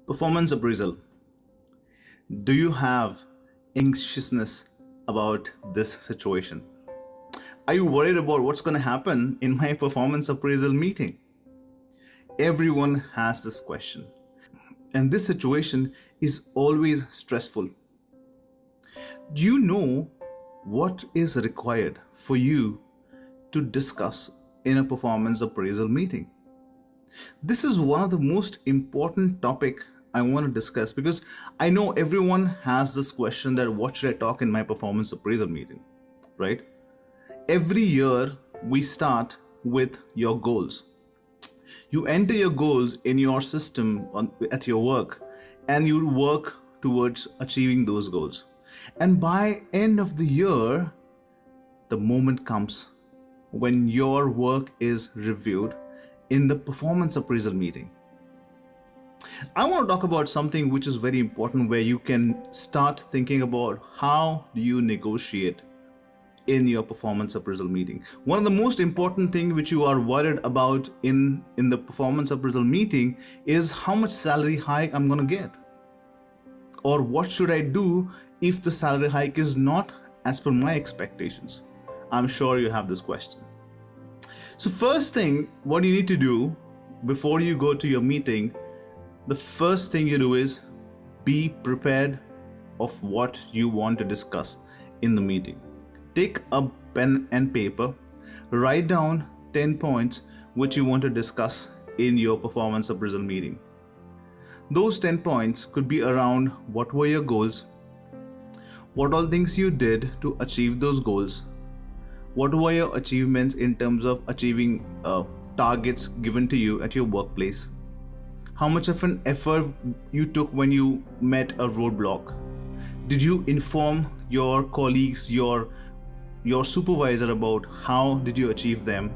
Performance appraisal. Do you have anxiousness about this situation? Are you worried about what's going to happen in my performance appraisal meeting? Everyone has this question. And this situation is always stressful. Do you know what is required for you to discuss in a performance appraisal meeting? This is one of the most important topic I want to discuss because I know everyone has this question that what should I talk in my performance appraisal meeting, right? Every year we start with your goals. You enter your goals in your system at your work and you work towards achieving those goals. And by end of the year, the moment comes when your work is reviewed in the performance appraisal meeting. I want to talk about something which is very important where you can start thinking about how do you negotiate in your performance appraisal meeting. One of the most important thing which you are worried about in the performance appraisal meeting is how much salary hike I'm going to get. Or what should I do if the salary hike is not as per my expectations? I'm sure you have this question. So first thing, what you need to do before you go to your meeting, the first thing you do is be prepared of what you want to discuss in the meeting. Take a pen and paper, write down 10 points which you want to discuss in your performance appraisal meeting. Those 10 points could be around what were your goals, what all things you did to achieve those goals, what were your achievements in terms of achieving targets given to you at your workplace, how much of an effort you took when you met a roadblock, did you inform your colleagues, your supervisor about how did you achieve them,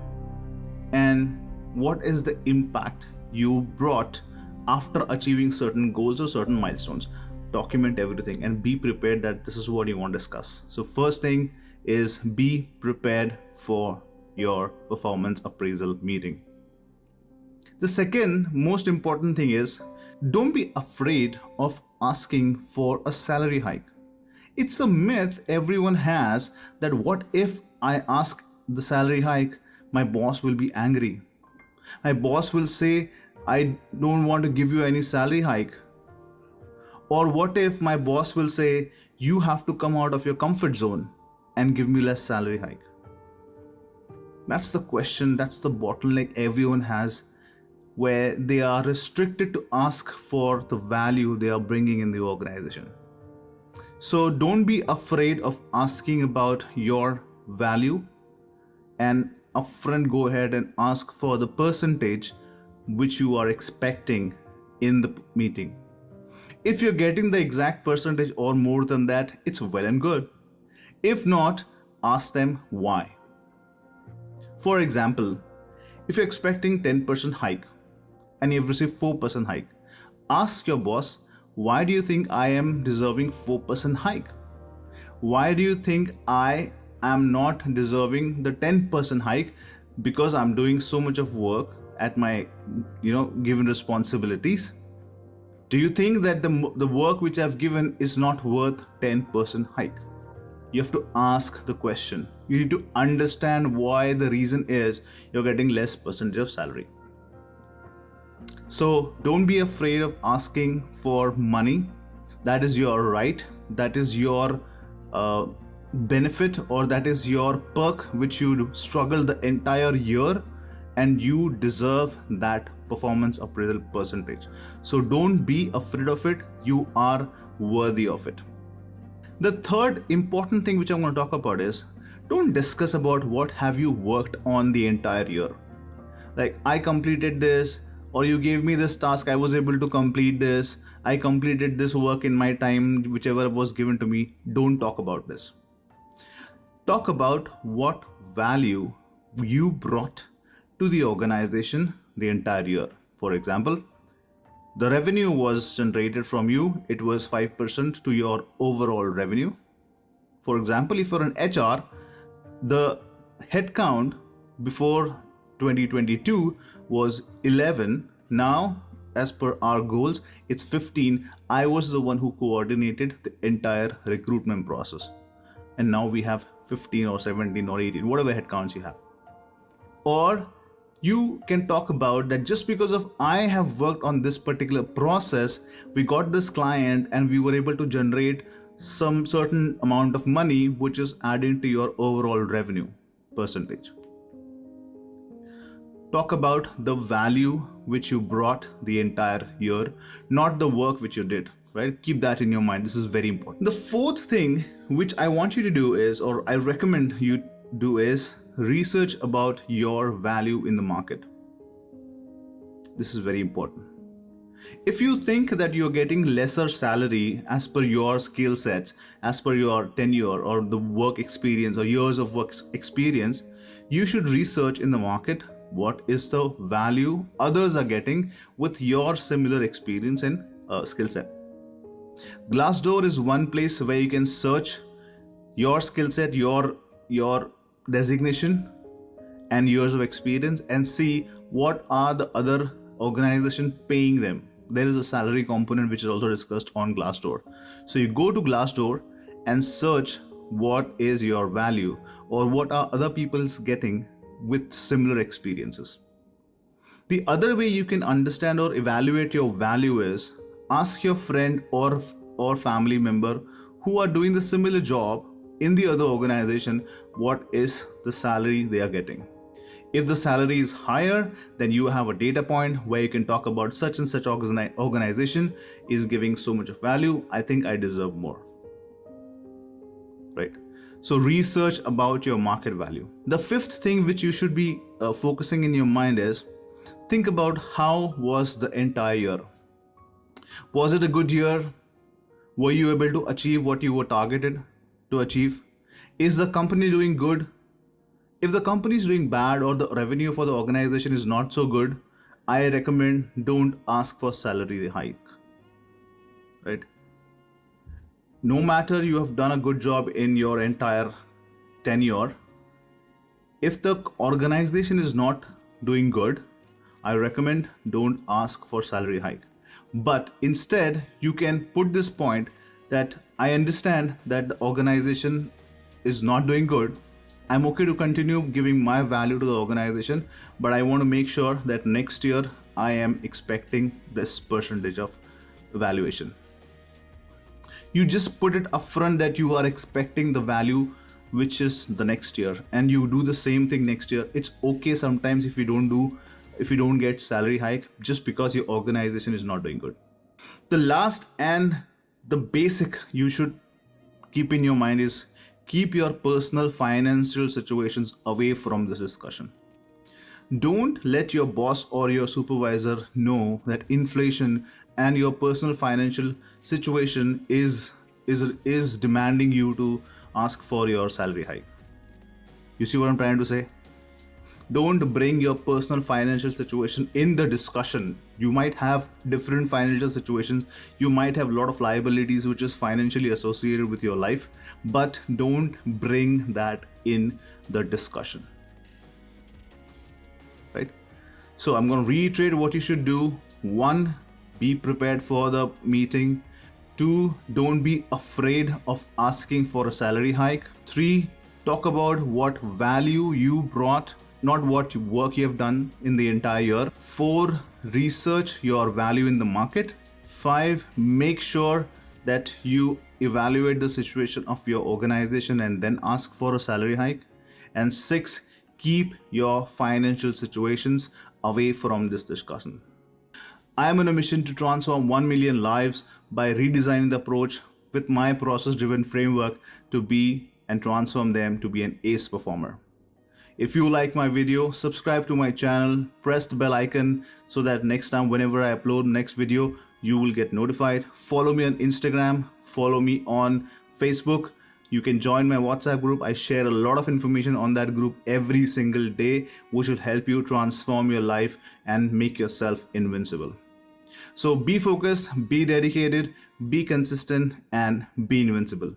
and what is the impact you brought after achieving certain goals or certain milestones. Document everything and be prepared that this is what you want to discuss. So first thing is be prepared for your performance appraisal meeting. The second most important thing is don't be afraid of asking for a salary hike. It's a myth everyone has that what if I ask the salary hike, my boss will be angry. My boss will say, I don't want to give you any salary hike. Or what if my boss will say, you have to come out of your comfort zone and give me less salary hike? That's the question, that's the bottleneck everyone has, where they are restricted to ask for the value they are bringing in the organization. So don't be afraid of asking about your value and upfront go ahead and ask for the percentage which you are expecting in the meeting. If you're getting the exact percentage or more than that, it's well and good. If not, ask them why. For example, if you're expecting 10% hike and you've received 4% hike, ask your boss, why do you think I am deserving 4% hike? Why do you think I am not deserving the 10% hike because I'm doing so much of work at my given responsibilities? Do you think that the work which I've given is not worth 10% hike? You have to ask the question. You need to understand why the reason is you're getting less percentage of salary. So don't be afraid of asking for money. That is your right. That is your benefit, or that is your perk which you struggle the entire year, and you deserve that performance appraisal percentage. So don't be afraid of it. You are worthy of it. The third important thing which I'm going to talk about is don't discuss about what have you worked on the entire year. Like, I completed this, or you gave me this task, I was able to complete this, I completed this work in my time, whichever was given to me. Don't talk about this. Talk about what value you brought to the organization the entire year. For example, the revenue was generated from you, it was 5% to your overall revenue. For example, if you're an HR, the headcount before 2022 was 11. Now as per our goals, it's 15. I was the one who coordinated the entire recruitment process. And now we have 15 or 17 or 18, whatever headcounts you have. Or you can talk about that just because of I have worked on this particular process, we got this client and we were able to generate some certain amount of money, which is adding to your overall revenue percentage. Talk about the value which you brought the entire year, not the work which you did, right? Keep that in your mind. This is very important. The fourth thing which I want you to do is, or I recommend you do, is research about your value in the market. This is very important. If you think that you're getting lesser salary as per your skill sets, as per your tenure or the work experience or years of work experience, you should research in the market what is the value others are getting with your similar experience and skill set. Glassdoor is one place where you can search your skill set, your designation and years of experience, and see what are the other organization paying them. There is a salary component which is also discussed on Glassdoor. So you go to Glassdoor and search what is your value or what are other people's getting with similar experiences. The other way you can understand or evaluate your value is ask your friend or family member who are doing the similar job in the other organization what is the salary they are getting. If the salary is higher, then you have a data point where you can talk about such and such organization is giving so much of value. I think I deserve more. Right? So research about your market value. The fifth thing which you should be focusing in your mind is think about how was the entire year. Was it a good year? Were you able to achieve what you were targeted to achieve? Is the company doing good? If the company is doing bad or the revenue for the organization is not so good, I recommend don't ask for salary hike. Right? No matter you have done a good job in your entire tenure, if the organization is not doing good, I recommend don't ask for salary hike. But instead, you can put this point that I understand that the organization is not doing good. I'm okay to continue giving my value to the organization, but I want to make sure that next year I am expecting this percentage of valuation. You just put it upfront that you are expecting the value which is the next year, and you do the same thing next year. It's okay sometimes if you don't get salary hike just because your organization is not doing good. The last and the basic you should keep in your mind is keep your personal financial situations away from this discussion. Don't let your boss or your supervisor know that inflation and your personal financial situation is demanding you to ask for your salary hike. You see what I'm trying to say? Don't bring your personal financial situation in the discussion. You might have different financial situations. You might have a lot of liabilities which is financially associated with your life, but don't bring that in the discussion. Right? So I'm going to reiterate what you should do. 1, be prepared for the meeting. 2, don't be afraid of asking for a salary hike. 3, talk about what value you brought, not what work you have done in the entire year. 4, research your value in the market. 5, make sure that you evaluate the situation of your organization and then ask for a salary hike. And 6, keep your financial situations away from this discussion. I am on a mission to transform 1 million lives by redesigning the approach with my process-driven framework to be and transform them to be an ace performer. If you like my video, subscribe to my channel, press the bell icon so that next time whenever I upload next video, you will get notified. Follow me on Instagram, follow me on Facebook. You can join my WhatsApp group. I share a lot of information on that group every single day, which will help you transform your life and make yourself invincible. So be focused, be dedicated, be consistent, and be invincible.